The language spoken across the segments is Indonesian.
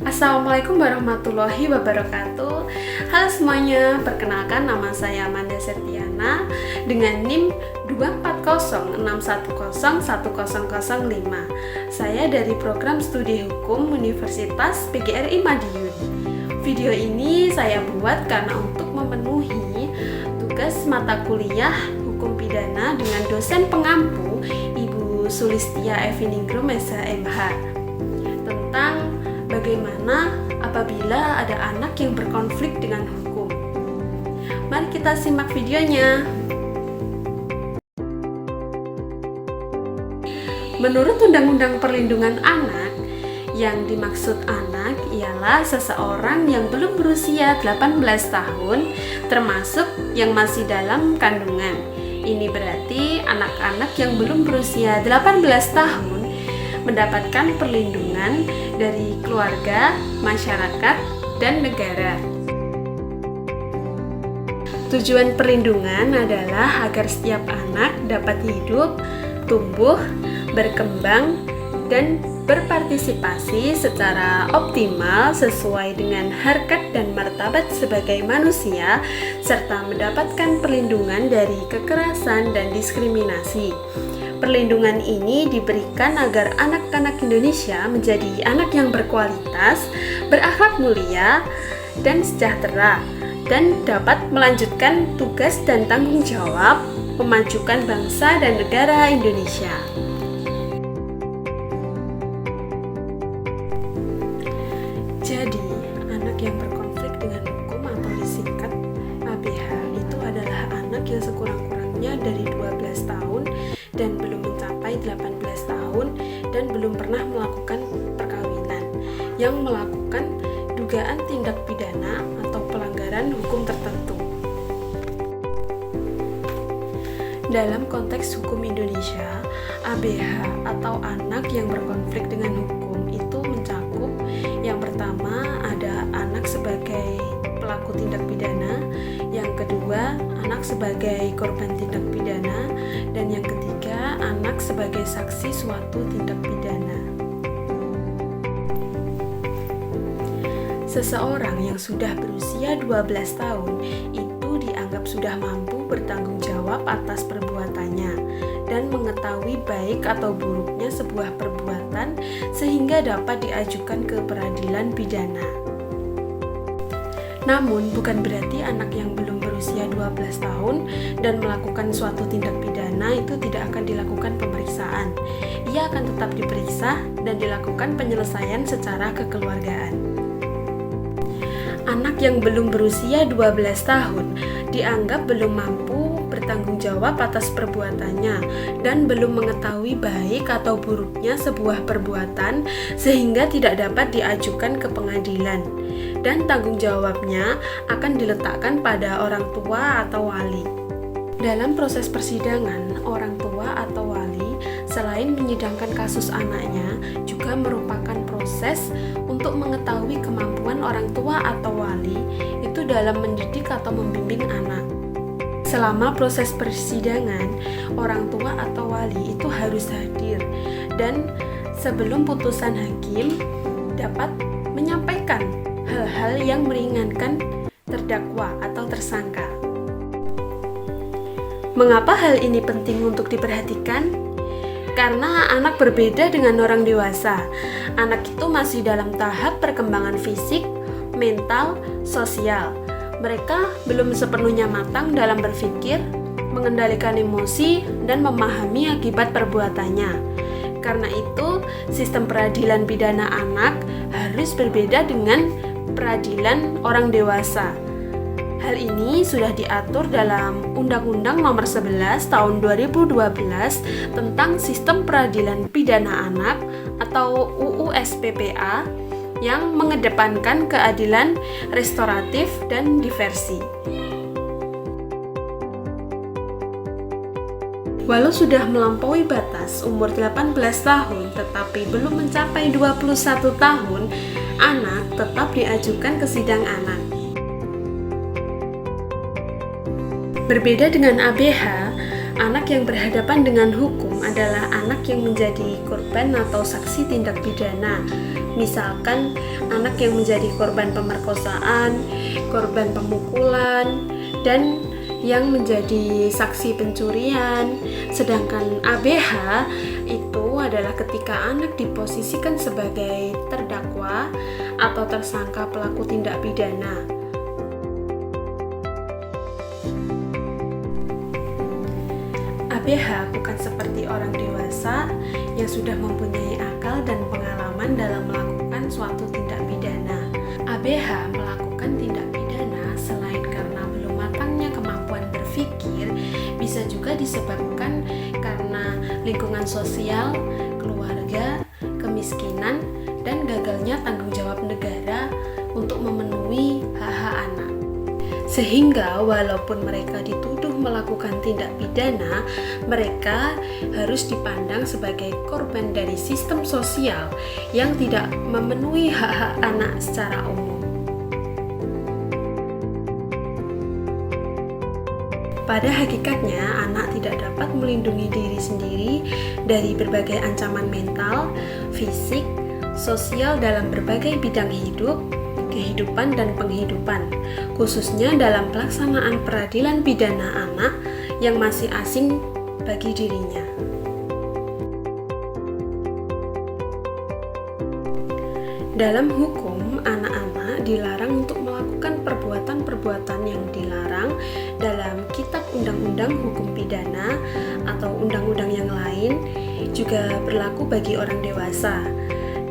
Assalamualaikum warahmatullahi wabarakatuh. Halo semuanya, perkenalkan nama saya Amanda Septiana dengan NIM 24061010005. Saya dari program studi hukum Universitas PGRI Madiun. Video ini saya buat karena untuk memenuhi tugas mata kuliah hukum pidana dengan dosen pengampu Ibu Sulistia Eviningrum SHMH tentang bagaimana apabila ada anak yang berkonflik dengan hukum. Mari kita simak videonya. Menurut Undang-Undang Perlindungan Anak, yang dimaksud anak ialah seseorang yang belum berusia 18 tahun, termasuk yang masih dalam kandungan. Ini berarti anak-anak yang belum berusia 18 tahun mendapatkan perlindungan dari keluarga, masyarakat, dan negara. Tujuan perlindungan adalah agar setiap anak dapat hidup, tumbuh, berkembang, dan berpartisipasi secara optimal sesuai dengan harkat dan martabat sebagai manusia, serta mendapatkan perlindungan dari kekerasan dan diskriminasi. Perlindungan ini diberikan agar anak-anak Indonesia menjadi anak yang berkualitas, berakhlak mulia, dan sejahtera, dan dapat melanjutkan tugas dan tanggung jawab memajukan bangsa dan negara Indonesia. Jadi, anak yang berkonflik dengan hukum atau disingkat ABH itu adalah anak yang sekurang-kurangnya dari 12 tahun dan belum mencapai 18 tahun dan belum pernah melakukan perkawinan, yang melakukan dugaan tindak pidana atau pelanggaran hukum tertentu. Dalam konteks hukum Indonesia, ABH atau anak yang berkonflik dengan hukum itu mencakup yang pertama ada anak sebagai pelaku tindak pidana, yang kedua anak sebagai korban tindak pidana, dan yang ketiga anak sebagai saksi suatu tindak pidana. Seseorang yang sudah berusia 12 tahun itu dianggap sudah mampu bertanggung jawab atas perbuatannya dan mengetahui baik atau buruknya sebuah perbuatan sehingga dapat diajukan ke peradilan pidana. Namun, bukan berarti anak yang belum berusia 12 tahun dan melakukan suatu tindak pidana itu tidak akan dilakukan pemeriksaan. Ia akan tetap diperiksa dan dilakukan penyelesaian secara kekeluargaan. Anak yang belum berusia 12 tahun dianggap belum mampu bertanggung jawab atas perbuatannya dan belum mengetahui baik atau buruknya sebuah perbuatan sehingga tidak dapat diajukan ke pengadilan, dan tanggung jawabnya akan diletakkan pada orang tua atau wali. Dalam proses persidangan, orang tua atau wali selain menyidangkan kasus anaknya juga merupakan proses untuk mengetahui kemampuan orang tua atau wali itu dalam mendidik atau membimbing anak. Selama proses persidangan, orang tua atau wali itu harus hadir dan sebelum putusan hakim dapat menyampaikan hal-hal yang meringankan terdakwa atau tersangka. Mengapa hal ini penting untuk diperhatikan? Karena anak berbeda dengan orang dewasa. Anak itu masih dalam tahap perkembangan fisik, mental, sosial. Mereka belum sepenuhnya matang dalam berpikir, mengendalikan emosi, dan memahami akibat perbuatannya. Karena itu, sistem peradilan pidana anak harus berbeda dengan peradilan orang dewasa. Hal ini sudah diatur dalam Undang-Undang Nomor 11 Tahun 2012 tentang Sistem Peradilan Pidana Anak atau UU SPPA yang mengedepankan keadilan restoratif dan diversi. Walau sudah melampaui batas umur 18 tahun tetapi belum mencapai 21 tahun, anak tetap diajukan ke sidang anak. Berbeda dengan ABH, anak yang berhadapan dengan hukum adalah anak yang menjadi korban atau saksi tindak pidana. Misalkan anak yang menjadi korban pemerkosaan, korban pemukulan, dan yang menjadi saksi pencurian. Sedangkan ABH itu adalah ketika anak diposisikan sebagai terdakwa atau tersangka pelaku tindak pidana. ABH bukan seperti orang dewasa yang sudah mempunyai akal dan pengalaman dalam melakukan suatu tindak pidana. ABH melakukan tindak pidana selain karena belum matangnya kemampuan berpikir, bisa juga disebabkan karena lingkungan sosial, keluarga, kemiskinan, dan gagalnya tanggung jawab negara untuk memenuhi hak-hak anak. Sehingga walaupun mereka dituduh melakukan tindak pidana, mereka harus dipandang sebagai korban dari sistem sosial yang tidak memenuhi hak-hak anak secara umum. Pada hakikatnya, anak tidak dapat melindungi diri sendiri dari berbagai ancaman mental, fisik, sosial dalam berbagai bidang hidup, kehidupan dan penghidupan, khususnya dalam pelaksanaan peradilan pidana anak yang masih asing bagi dirinya. Dalam hukum, anak-anak dilarang untuk melakukan perbuatan-perbuatan yang dilarang dalam Kitab Undang-Undang Hukum Pidana atau undang-undang yang lain, juga berlaku bagi orang dewasa.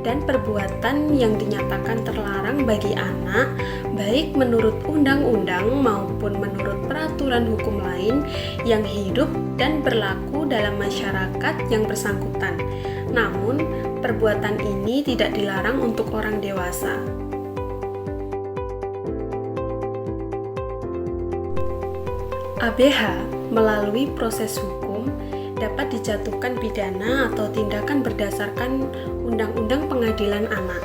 Dan perbuatan yang dinyatakan terlarang bagi anak, baik menurut undang-undang maupun menurut peraturan hukum lain yang hidup dan berlaku dalam masyarakat yang bersangkutan. Namun, perbuatan ini tidak dilarang untuk orang dewasa. ABH melalui proses hukum dapat dijatuhkan pidana atau tindakan berdasarkan Undang-Undang Pengadilan Anak.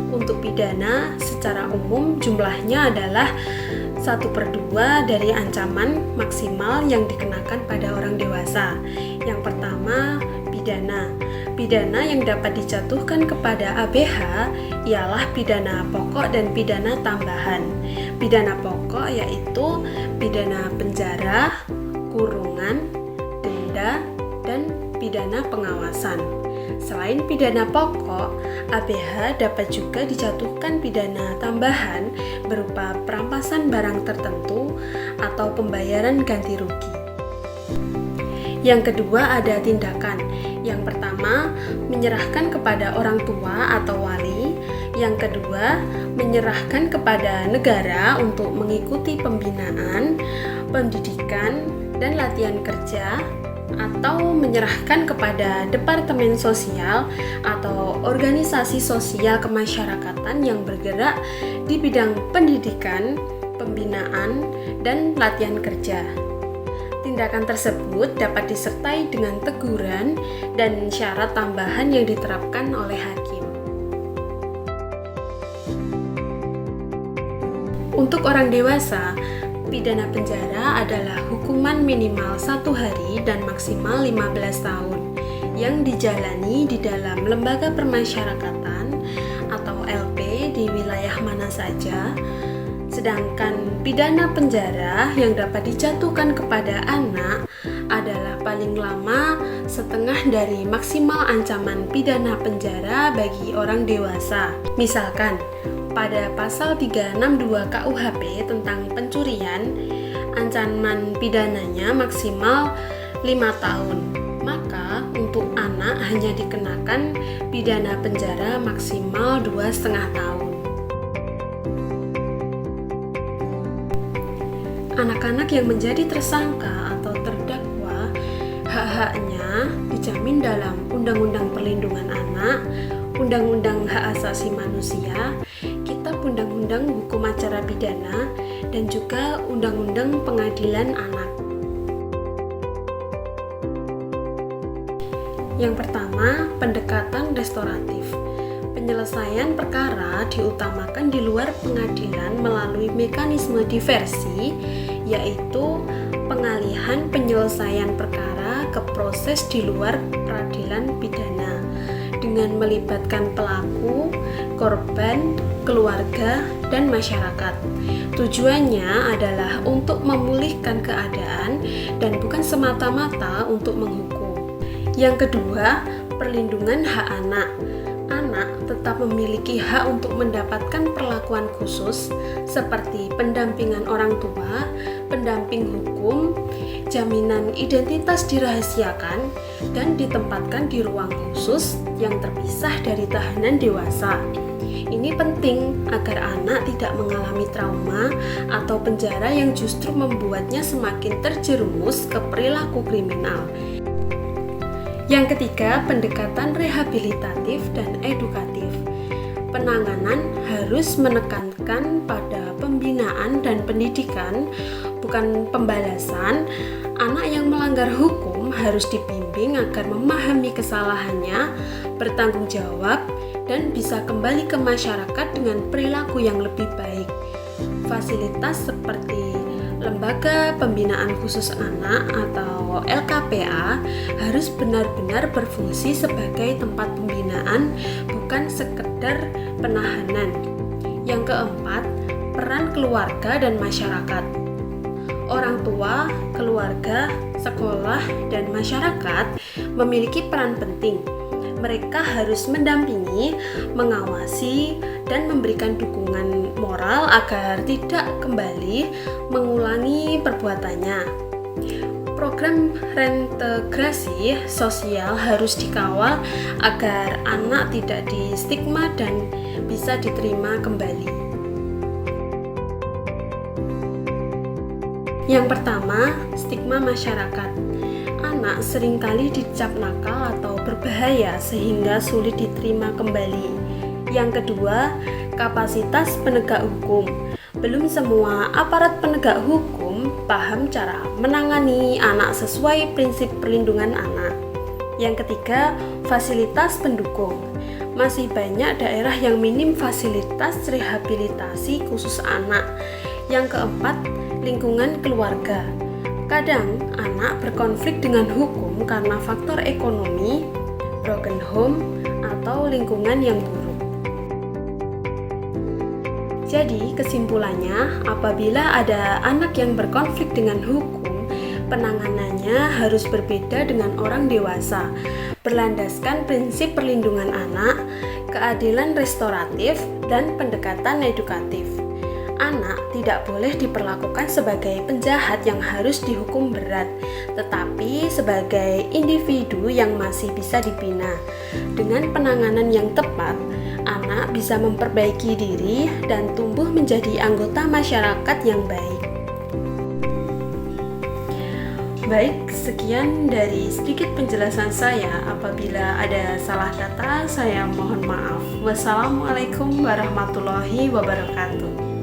Untuk pidana secara umum jumlahnya adalah 1/2 dari ancaman maksimal yang dikenakan pada orang dewasa. Yang pertama, pidana. Pidana yang dapat dijatuhkan kepada ABH ialah pidana pokok dan pidana tambahan. Pidana pokok yaitu pidana penjara, kurungan, denda, dan pidana pengawasan. Selain pidana pokok, ABH dapat juga dijatuhkan pidana tambahan berupa perampasan barang tertentu atau pembayaran ganti rugi. Yang kedua ada tindakan. Yang pertama, menyerahkan kepada orang tua atau wali. Yang kedua, menyerahkan kepada negara untuk mengikuti pembinaan, pendidikan, dan latihan kerja, atau menyerahkan kepada Departemen Sosial atau organisasi sosial kemasyarakatan yang bergerak di bidang pendidikan, pembinaan, dan latihan kerja. Tindakan tersebut dapat disertai dengan teguran dan syarat tambahan yang diterapkan oleh hakim. Untuk orang dewasa, pidana penjara adalah hukuman minimal 1 hari dan maksimal 15 tahun yang dijalani di dalam lembaga permasyarakatan atau LP di wilayah mana saja. Sedangkan pidana penjara yang dapat dijatuhkan kepada anak adalah paling lama setengah dari maksimal ancaman pidana penjara bagi orang dewasa. Misalkan, pada pasal 362 KUHP tentang pencurian, ancaman pidananya maksimal 5 tahun. Maka untuk anak hanya dikenakan pidana penjara maksimal 2,5 tahun. Anak-anak yang menjadi tersangka atau terdakwa, hak-haknya dijamin dalam Undang-Undang Perlindungan Anak, Undang-Undang Hak Asasi Manusia, Kitab Undang-Undang Hukum Acara Pidana, dan juga Undang-Undang Pengadilan Anak. Yang pertama, pendekatan restoratif. Penyelesaian perkara diutamakan di luar pengadilan melalui mekanisme diversi, yaitu pengalihan penyelesaian perkara ke proses di luar peradilan pidana dengan melibatkan pelaku, korban, keluarga, dan masyarakat. Tujuannya adalah untuk memulihkan keadaan dan bukan semata-mata untuk menghukum. Yang kedua, perlindungan hak anak. Anak tetap memiliki hak untuk mendapatkan perlakuan khusus seperti pendampingan orang tua, pendamping hukum, jaminan identitas dirahasiakan, dan ditempatkan di ruang khusus yang terpisah dari tahanan dewasa. Ini penting agar anak tidak mengalami trauma atau penjara yang justru membuatnya semakin terjerumus ke perilaku kriminal. Yang ketiga, pendekatan rehabilitatif dan edukatif. Penanganan harus menekankan pada pembinaan dan pendidikan, bukan pembalasan. Anak yang melanggar hukum harus dibimbing agar memahami kesalahannya, bertanggung jawab, dan bisa kembali ke masyarakat dengan perilaku yang lebih baik. Fasilitas seperti Lembaga Pembinaan Khusus Anak atau LKPA harus benar-benar berfungsi sebagai tempat pembinaan, bukan sekedar penahanan. Yang keempat, peran keluarga dan masyarakat. Orang tua, keluarga, sekolah, dan masyarakat memiliki peran penting. Mereka harus mendampingi, mengawasi, dan memberikan dukungan moral agar tidak kembali mengulangi perbuatannya. Program reintegrasi sosial harus dikawal agar anak tidak distigma dan bisa diterima kembali. Yang pertama, stigma masyarakat. Anak seringkali dicap nakal atau berbahaya sehingga sulit diterima kembali. Yang kedua, kapasitas penegak hukum. Belum semua aparat penegak hukum paham cara menangani anak sesuai prinsip perlindungan anak. Yang ketiga, fasilitas pendukung. Masih banyak daerah yang minim fasilitas rehabilitasi khusus anak. Yang keempat, lingkungan keluarga. Kadang anak berkonflik dengan hukum karena faktor ekonomi, broken home, atau lingkungan yang buruk. Jadi kesimpulannya, apabila ada anak yang berkonflik dengan hukum, penanganannya harus berbeda dengan orang dewasa, berlandaskan prinsip perlindungan anak, keadilan restoratif, dan pendekatan edukatif. Anak tidak boleh diperlakukan sebagai penjahat yang harus dihukum berat, tetapi sebagai individu yang masih bisa dibina. Dengan penanganan yang tepat, anak bisa memperbaiki diri dan tumbuh menjadi anggota masyarakat yang baik. Baik, sekian dari sedikit penjelasan saya. Apabila ada salah kata, saya mohon maaf. Wassalamualaikum warahmatullahi wabarakatuh.